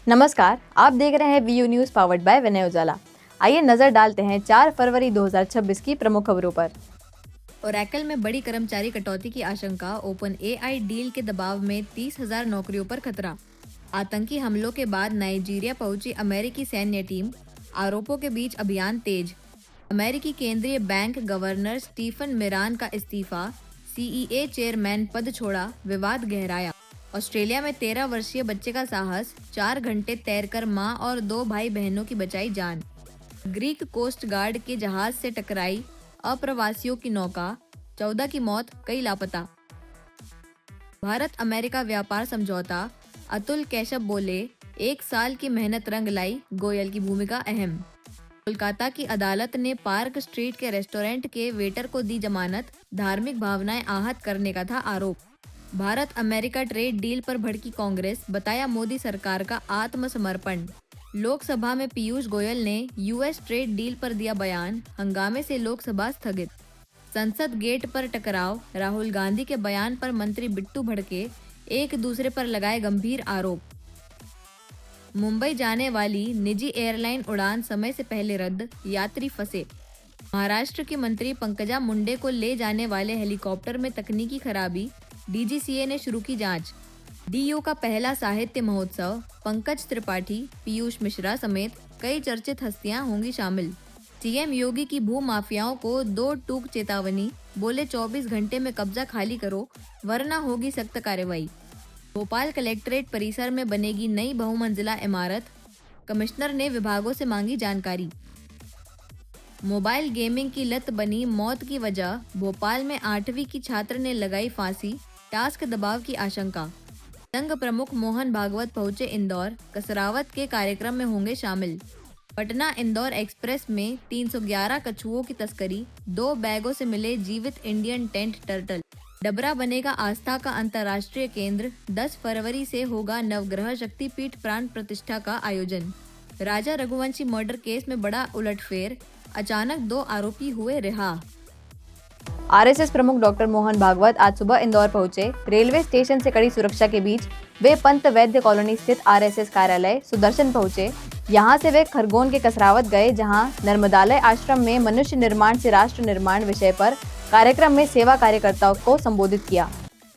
नमस्कार, आप देख रहे हैं वीयू न्यूज पावर्ड बाय विनय उजाला। आइए नजर डालते हैं 4 फरवरी 2026 की प्रमुख खबरों पर। ओरेकल में बड़ी कर्मचारी कटौती की आशंका, ओपन एआई डील के दबाव में 30,000 नौकरियों पर खतरा। आतंकी हमलों के बाद नाइजीरिया पहुंची अमेरिकी सैन्य टीम, आरोपों के बीच अभियान तेज। अमेरिकी केंद्रीय बैंक गवर्नर स्टीफन मिरान का इस्तीफा, सीईए चेयरमैन पद छोड़ा, विवाद गहराया। ऑस्ट्रेलिया में 13 वर्षीय बच्चे का साहस, 4 घंटे तैरकर मां और 2 भाई बहनों की बचाई जान। ग्रीक कोस्ट गार्ड के जहाज से टकराई अप्रवासियों की नौका, 14 की मौत, कई लापता। भारत अमेरिका व्यापार समझौता, अतुल कैशब बोले, 1 साल की मेहनत रंग लाई, गोयल की भूमिका अहम। कोलकाता की अदालत ने पार्क स्ट्रीट के रेस्टोरेंट के वेटर को दी जमानत, धार्मिक भावनाएं आहत करने का था आरोप। भारत अमेरिका ट्रेड डील पर भड़की कांग्रेस, बताया मोदी सरकार का आत्मसमर्पण। लोकसभा में पीयूष गोयल ने यूएस ट्रेड डील पर दिया बयान, हंगामे से लोकसभा स्थगित। संसद गेट पर टकराव, राहुल गांधी के बयान पर मंत्री बिट्टू भड़के, एक दूसरे पर लगाए गंभीर आरोप। मुंबई जाने वाली निजी एयरलाइन उड़ान समय से पहले रद्द, यात्री फंसे। महाराष्ट्र की मंत्री पंकजा मुंडे को ले जाने वाले हेलीकॉप्टर में तकनीकी खराबी, डीजीसीए ने शुरू की जांच। डीयू का पहला साहित्य महोत्सव, पंकज त्रिपाठी, पीयूष मिश्रा समेत कई चर्चित हस्तियां होंगी शामिल। सीएम योगी की भू माफियाओं को 2 टूक चेतावनी, बोले 24 घंटे में कब्जा खाली करो वरना होगी सख्त कार्रवाई। भोपाल कलेक्ट्रेट परिसर में बनेगी नई बहुमंजिला इमारत, कमिश्नर ने विभागों से मांगी जानकारी। मोबाइल गेमिंग की लत बनी मौत की वजह, भोपाल में 8वीं की छात्र ने लगाई फांसी, टास्क दबाव की आशंका। संघ प्रमुख मोहन भागवत पहुंचे इंदौर, कसरावत के कार्यक्रम में होंगे शामिल। पटना इंदौर एक्सप्रेस में 311 कछुओं की तस्करी, 2 बैगों से मिले जीवित इंडियन टेंट टर्टल। डबरा बनेगा आस्था का अंतर्राष्ट्रीय केंद्र, 10 फरवरी से होगा नवग्रह शक्तिपीठ प्राण प्रतिष्ठा का आयोजन। राजा रघुवंशी मर्डर केस में बड़ा उलटफेर, अचानक 2 आरोपी हुए रिहा। आरएसएस प्रमुख डॉक्टर मोहन भागवत आज सुबह इंदौर पहुंचे। रेलवे स्टेशन से कड़ी सुरक्षा के बीच वे पंत वैद्य कॉलोनी स्थित आरएसएस कार्यालय सुदर्शन पहुंचे। यहां से वे खरगोन के कसरावत गए, जहां नर्मदालय आश्रम में मनुष्य निर्माण से राष्ट्र निर्माण विषय पर कार्यक्रम में सेवा कार्यकर्ताओं को संबोधित किया।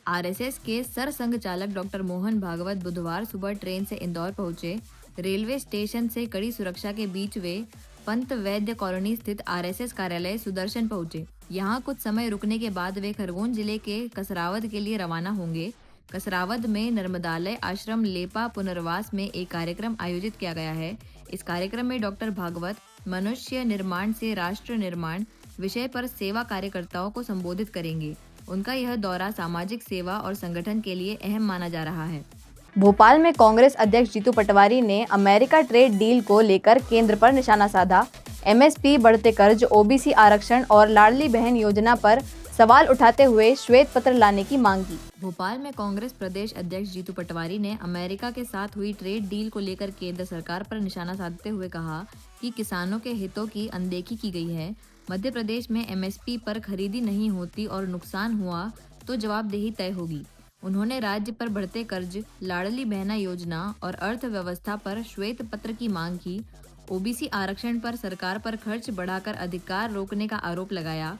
आरएसएस के सरसंघ चालक डॉक्टर मोहन भागवत बुधवार सुबह ट्रेन से इंदौर पहुंचे। रेलवे स्टेशन से कड़ी सुरक्षा के बीच वे पंत वैद्य कॉलोनी स्थित आरएसएस कार्यालय सुदर्शन पहुंचे। यहां कुछ समय रुकने के बाद वे खरगोन जिले के कसरावद के लिए रवाना होंगे। कसरावद में नर्मदालय आश्रम लेपा पुनर्वास में एक कार्यक्रम आयोजित किया गया है। इस कार्यक्रम में डॉक्टर भागवत मनुष्य निर्माण से राष्ट्र निर्माण विषय पर सेवा कार्यकर्ताओं को संबोधित करेंगे। उनका यह दौरा सामाजिक सेवा और संगठन के लिए अहम माना जा रहा है। भोपाल में कांग्रेस अध्यक्ष जीतू पटवारी ने अमेरिका ट्रेड डील को लेकर केंद्र पर निशाना साधा। एमएसपी, बढ़ते कर्ज, ओबीसी आरक्षण और लाडली बहन योजना पर सवाल उठाते हुए श्वेत पत्र लाने की मांग की। भोपाल में कांग्रेस प्रदेश अध्यक्ष जीतू पटवारी ने अमेरिका के साथ हुई ट्रेड डील को लेकर केंद्र सरकार पर निशाना साधते हुए कहा कि किसानों के हितों की अनदेखी की गई है। मध्य प्रदेश में एमएसपी पर खरीदी नहीं होती और नुकसान हुआ तो जवाबदेही तय होगी। उन्होंने राज्य पर बढ़ते कर्ज, लाडली बहना योजना और अर्थव्यवस्था पर श्वेत पत्र की मांग की। ओबीसी आरक्षण पर सरकार पर खर्च बढ़ाकर अधिकार रोकने का आरोप लगाया।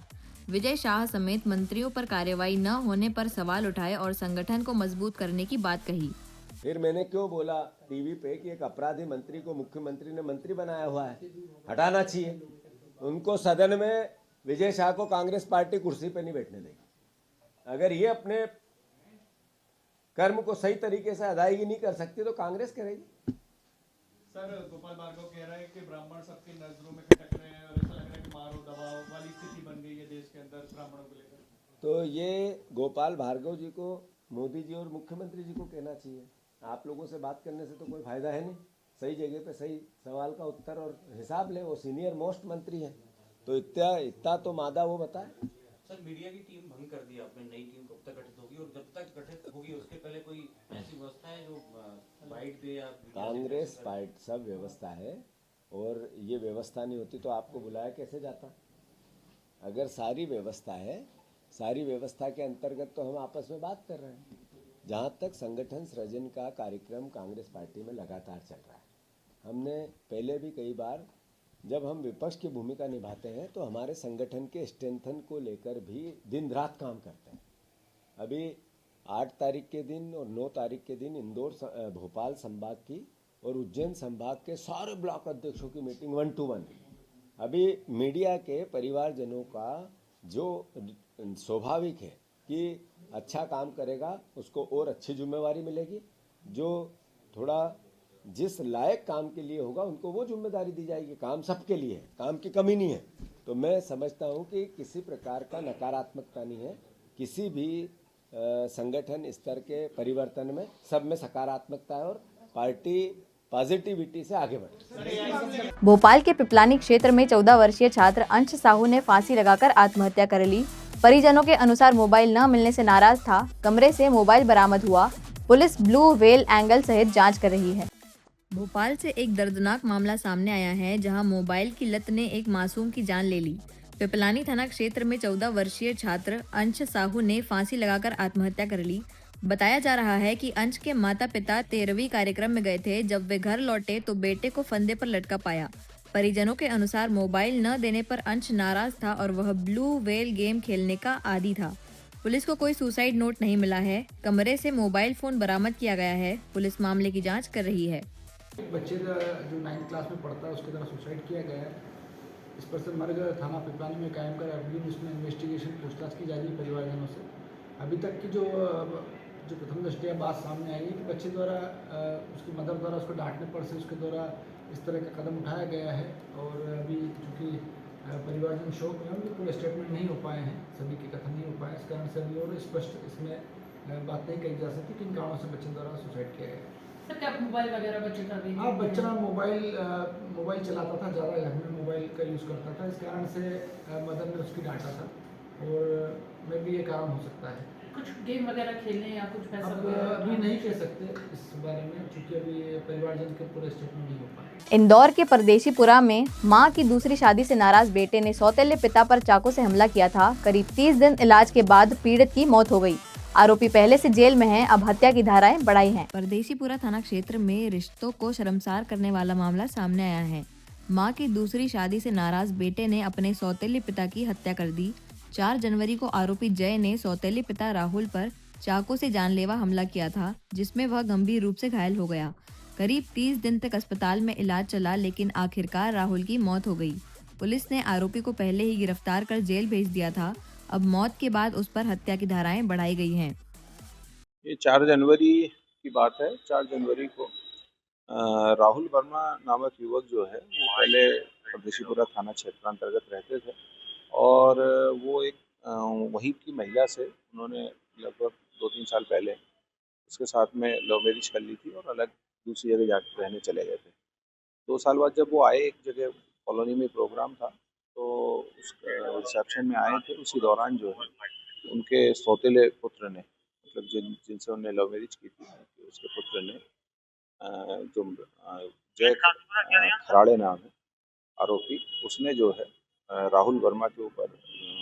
विजय शाह समेत मंत्रियों पर कार्रवाई न होने पर सवाल उठाए और संगठन को मजबूत करने की बात कही। फिर मैंने क्यों बोला टीवी पे कि एक अपराधी मंत्री को मुख्यमंत्री ने मंत्री बनाया हुआ है, हटाना चाहिए। उनको सदन में विजय शाह को कांग्रेस पार्टी कुर्सी पे नहीं बैठने देगी। अगर ये अपने कर्म को सही तरीके से अदायगी नहीं कर सकती तो कांग्रेस करेगी। सर, गोपाल भार्गव कह रहे हैं कि ब्राह्मण सबकी नजरों में खटक रहे हैं और ऐसा लग रहा है कि मारो दबाव वाली स्थिति बन गई है देश के अंदर ब्राह्मणों को लेकर। तो ये गोपाल भार्गव जी को मोदी जी और मुख्यमंत्री जी को कहना चाहिए। आप लोगों से बात करने से तो कोई फायदा है नहीं। सही जगह पे सही सवाल का उत्तर और हिसाब ले। वो सीनियर मोस्ट मंत्री है, तो इतना तो मादा वो बताए। सर, मीडिया की टीम भंग कर दी आपने, नई टीम कब तक गठित होगी और जब तक गठित होगी उसके पहले कोई ऐसी व्यवस्था है जो बाइट दे या कांग्रेस पार्टी सब व्यवस्था है, और ये व्यवस्था नहीं होती तो आपको बुलाया कैसे जाता। अगर सारी व्यवस्था है, सारी व्यवस्था के अंतर्गत तो हम आपस में बात कर रहे हैं। जहाँ तक संगठन सृजन का कार्यक्रम कांग्रेस पार्टी में लगातार चल रहा है। हमने पहले भी कई बार जब हम विपक्ष की भूमिका निभाते हैं तो हमारे संगठन के स्ट्रेंथन को लेकर भी दिन रात काम करते हैं। अभी 8 तारीख के दिन और 9 तारीख के दिन भोपाल संभाग की और उज्जैन संभाग के सारे ब्लॉक अध्यक्षों की मीटिंग 1 to 1। अभी मीडिया के परिवारजनों का जो स्वाभाविक है कि अच्छा काम करेगा उसको और अच्छी जिम्मेवारी मिलेगी, जो थोड़ा जिस लायक काम के लिए होगा उनको वो जिम्मेदारी दी जाएगी। काम सबके लिए है, काम की कमी नहीं है। तो मैं समझता हूँ कि किसी प्रकार का नकारात्मकता नहीं है। किसी भी संगठन स्तर के परिवर्तन में सब में सकारात्मकता है और पार्टी पॉजिटिविटी से आगे बढ़े। भोपाल के पिपलानी क्षेत्र में 14 वर्षीय छात्र अंश साहू ने फांसी लगाकर आत्महत्या कर ली। परिजनों के अनुसार मोबाइल न मिलने से नाराज था। कमरे से मोबाइल बरामद हुआ। पुलिस ब्लू व्हेल एंगल सहित जांच कर रही है। भोपाल से एक दर्दनाक मामला सामने आया है, जहां मोबाइल की लत ने एक मासूम की जान ले ली। पिपलानी थाना क्षेत्र में 14 वर्षीय छात्र अंश साहू ने फांसी लगाकर आत्महत्या कर ली। बताया जा रहा है कि अंश के माता पिता 13वीं कार्यक्रम में गए थे। जब वे घर लौटे तो बेटे को फंदे पर लटका पाया। परिजनों के अनुसार मोबाइल न देने पर अंश नाराज था और वह ब्लू व्हेल गेम खेलने का आदी था। पुलिस को कोई सुसाइड नोट नहीं मिला है। कमरे से मोबाइल फोन बरामद किया गया है। पुलिस मामले की जांच कर रही है। बच्चे का जो 9th क्लास में पढ़ता है उसके द्वारा सुसाइड किया गया है। इस पर से मर्ग थाना पिपलानी में कायम कर अभी उसमें इन्वेस्टिगेशन पूछताछ की जा रही है परिवारजनों से। अभी तक की जो प्रथम दृष्टया बात सामने आई है कि बच्चे द्वारा उसकी मदर द्वारा उसको डांटने पर से उसके द्वारा इस तरह का कदम उठाया गया है। और अभी चूँकि परिवारजन शोक में उनके पूरे स्टेटमेंट नहीं हो पाए हैं, सभी के कथन नहीं हो पाए, इस कारण से अभी और स्पष्ट इसमें बात नहीं कही जा सकती किन कारणों से बच्चे द्वारा सुसाइड किया गया है। क्या मोबाइल वगैरह बच्चे का भी? हाँ, बच्चा मोबाइल चलाता था, ज़्यादा घर में मोबाइल का यूज़ करता था। इस कारण से मदर ने उसकी डांटा था और मैं भी ये कारण हो सकता है। कुछ गेम वगैरह खेलने या कुछ पैसा अब अभी नहीं कह सकते इस बारे में, क्योंकि अभी परिवारजन के पूरे स्टेटमेंट नहीं हो पाए। इंदौर के परदेशीपुरा में मां की दूसरी शादी से नाराज बेटे ने सौतेले पिता पर चाकू से हमला किया था। करीब 30 दिन इलाज के बाद पीड़ित की मौत हो गई। आरोपी पहले से जेल में हैं। अब हत्या की धाराएं बढ़ाई हैं। परदेशीपुरा थाना क्षेत्र में रिश्तों को शर्मसार करने वाला मामला सामने आया है। मां की दूसरी शादी से नाराज बेटे ने अपने सौतेले पिता की हत्या कर दी। 4 जनवरी को आरोपी जय ने सौतेले पिता राहुल पर चाकू से जानलेवा हमला किया था, जिसमें वह गंभीर रूप से घायल हो गया। करीब 30 दिन तक अस्पताल में इलाज चला, लेकिन आखिरकार राहुल की मौत हो गई। पुलिस ने आरोपी को पहले ही गिरफ्तार कर जेल भेज दिया था। अब मौत के बाद उस पर हत्या की धाराएं बढ़ाई गई हैं। ये 4 जनवरी की बात है। 4 जनवरी को राहुल वर्मा नामक युवक जो है वो पहले परदेशीपुरा थाना क्षेत्र अंतर्गत रहते थे और वो एक वहीं की महिला से उन्होंने लगभग 2-3 साल पहले उसके साथ में लव मैरिज कर ली थी और अलग दूसरी जगह जाकर रहने चले गए थे। 2 साल बाद जब वो आए, एक जगह कॉलोनी में प्रोग्राम था तो उस रिसेप्शन में आए थे। उसी दौरान जो है उनके सौतेले पुत्र ने, मतलब जिनसे उन्होंने लव मैरिज की थी, उसके पुत्र ने जो जय खराड़े नाम है आरोपी, उसने जो है राहुल वर्मा के ऊपर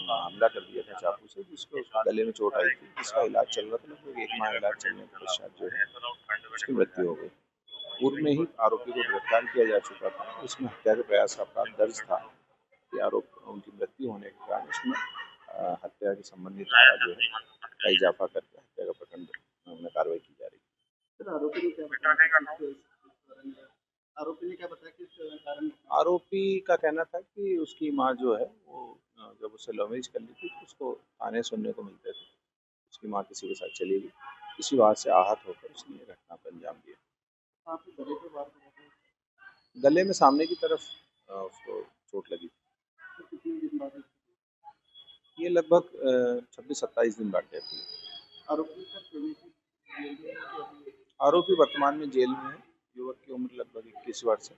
हमला कर दिया था चाकू से, जिसको गले में चोट आई थी, जिसका इलाज चल रहा था। लगभग 1 माह इलाज चलने के पश्चात जो है उसकी मृत्यु हो गई। पूर्व में ही आरोपी को गिरफ्तार किया जा चुका था। उसमें हत्या के प्रयास का अपराध दर्ज था कि उनकी मृत्यु होने के कारण उसमें हत्या के संबंधित धारा जो है का इजाफा करके हत्या का प्रकरण में कार्रवाई की जा रही है। आरोपी का कहना था कि उसकी माँ जो है वो जब उससे लव मैरिज कर ली थी तो उसको ताने सुनने को मिलते थे। उसकी माँ किसी के साथ चली गई, इसी बात से आहत होकर उसने घटना को अंजाम दिया। गले में सामने की तरफ उसको चोट लगी थी। ये लगभग 26-27 दिन बाद डेथ हुई। आरोपी वर्तमान में जेल में है। युवक की उम्र लगभग 21 वर्ष है।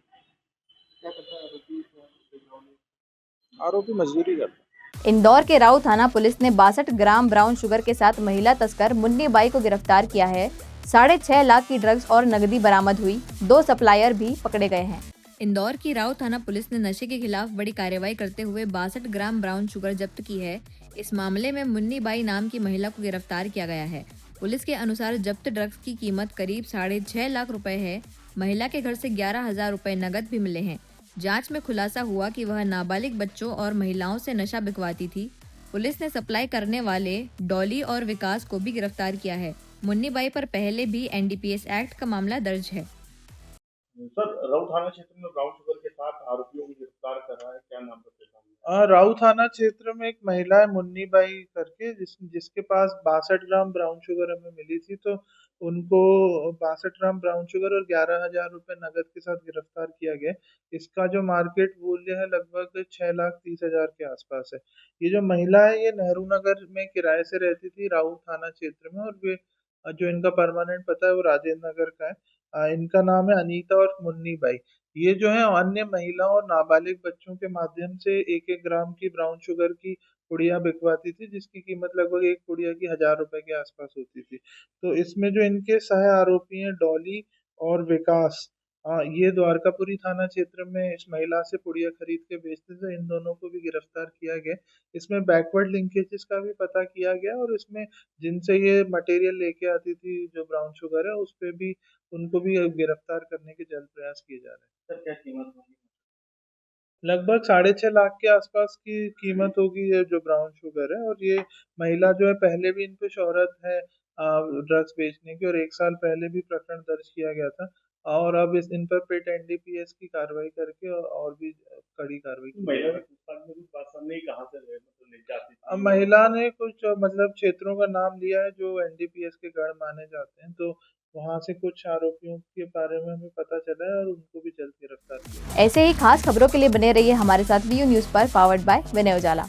आरोपी मजदूरी करता है। इंदौर के राऊ थाना पुलिस ने 62 ग्राम ब्राउन शुगर के साथ महिला तस्कर मुन्नी बाई को गिरफ्तार किया है। 6.5 लाख की ड्रग्स और नकदी बरामद हुई। 2 सप्लायर भी पकड़े गए हैं। इंदौर की राऊ थाना पुलिस ने नशे के खिलाफ बड़ी कार्रवाई करते हुए 62 ग्राम ब्राउन शुगर जब्त की है। इस मामले में मुन्नी बाई नाम की महिला को गिरफ्तार किया गया है। पुलिस के अनुसार जब्त ड्रग्स की कीमत करीब 6.5 लाख रुपए है। महिला के घर से 11,000 रुपए नकद भी मिले हैं। जांच में खुलासा हुआ कि वह नाबालिग बच्चों और महिलाओं से नशा बिकवाती थी। पुलिस ने सप्लाई करने वाले डॉली और विकास को भी गिरफ्तार किया है। मुन्नी बाई पर पहले भी एनडीपीएस एक्ट का मामला दर्ज है। सर, राऊ थाना क्षेत्र में ब्राउन शुगर के साथ आरोपियों को गिरफ्तार कर रहा है, क्या नाम बताते हैं? राऊ थाना क्षेत्र में एक महिला है मुन्नी बाई करके, जिसके पास 62 ग्राम ब्राउन शुगर हमें मिली थी, तो उनको 62 ग्राम ब्राउन शुगर और 11,000 रुपए नगद के साथ गिरफ्तार किया गया। इसका जो मार्केट मूल्य है लगभग 6,30,000 के आसपास है। ये जो महिला है ये नेहरू नगर में किराए से रहती थी राऊ थाना क्षेत्र में, और वे जो इनका परमानेंट पता है वो राजेंद्र नगर का है। इनका नाम है अनीता और मुन्नी बाई। ये जो है अन्य महिलाओं और नाबालिग बच्चों के माध्यम से 1-1 ग्राम की ब्राउन शुगर की पुड़िया बिकवाती थी, जिसकी कीमत लगभग एक पुड़िया की 1,000 रुपए के आसपास होती थी। तो इसमें जो इनके सह आरोपी हैं डॉली और विकास, ये द्वारकापुरी थाना क्षेत्र में इस महिला से पुड़िया खरीद के बेचते थे। इन दोनों को भी गिरफ्तार किया गया। इसमें बैकवर्ड लिंकेजेस का भी पता किया गया, और इसमें जिनसे ये मटेरियल लेके आती थी जो ब्राउन शुगर है, उस पे भी उनको भी गिरफ्तार करने के जल्द प्रयास किए जा रहे हैं। सर, क्या कीमत होगी? लगभग 6.5 लाख के आसपास की कीमत होगी ये जो ब्राउन शुगर है। और ये महिला जो है पहले भी इन पे शोहरत है ड्रग्स बेचने की, और 1 साल पहले भी प्रकरण दर्ज किया गया था। और अब इन पर पेट एनडीपीएस की कार्रवाई करके और भी कड़ी कार्रवाई की महिला ने पूछताछ में कुछ बात सामने आई, कहाँ से मतलब लेके आती थी? अब महिला ने कुछ मतलब क्षेत्रों का नाम लिया है जो एनडीपीएस के गढ़ माने जाते हैं, तो वहां से कुछ आरोपियों के बारे में हमें पता चला है और उनको भी जल्द गिरफ्तार किया। ऐसे ही खास खबरों के लिए बने रहिए हमारे साथ वीयू न्यूज़ पर, पावर्ड बाय विनय उजाला।